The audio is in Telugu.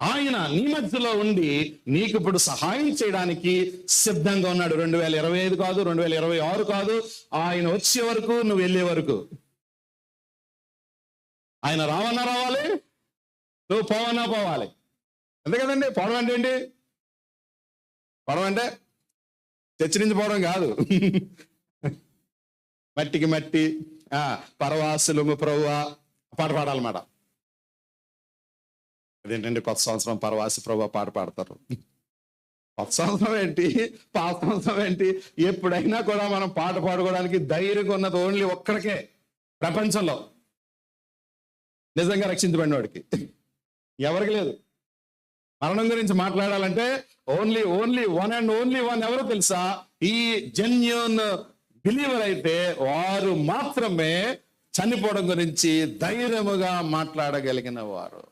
ఆయన నీ మధ్యలో ఉండి నీకు ఇప్పుడు సహాయం చేయడానికి సిద్ధంగా ఉన్నాడు. 2025 కాదు, 2026 కాదు, ఆయన వచ్చే వరకు, నువ్వు వెళ్ళే వరకు. ఆయన రావన్నా రావాలి, నువ్వు పోవన్నా పోవాలి. అంతే కదండి. పోవడం అంటే ఏంటి? పోవడం అంటే చర్చి నుంచి పోవడం కాదు. మట్టికి మట్టి, పరవాసులు ప్రభువా పాట పాడాలన్నమాట. అదేంటంటే కొత్త సంవత్సరం పరవాసి ప్రభువా పాట పాడతారు. కొత్త సంవత్సరం ఏంటి, పాత సంవత్సరం ఏంటి? ఎప్పుడైనా కూడా మనం పాట పాడుకోవడానికి ధైర్యం ఉన్నది ఓన్లీ ఒక్కడికే ప్రపంచంలో, నిజంగా రక్షించబడిన వాడికి. ఎవరికి లేదు. మరణం గురించి మాట్లాడాలంటే only one and only one ఎవరో తెలుసా? ఈ జెన్యూన్ బిలీవర్ అయితే వారు మాత్రమే చనిపోవడం గురించి ధైర్యముగా మాట్లాడగలిగిన వారు.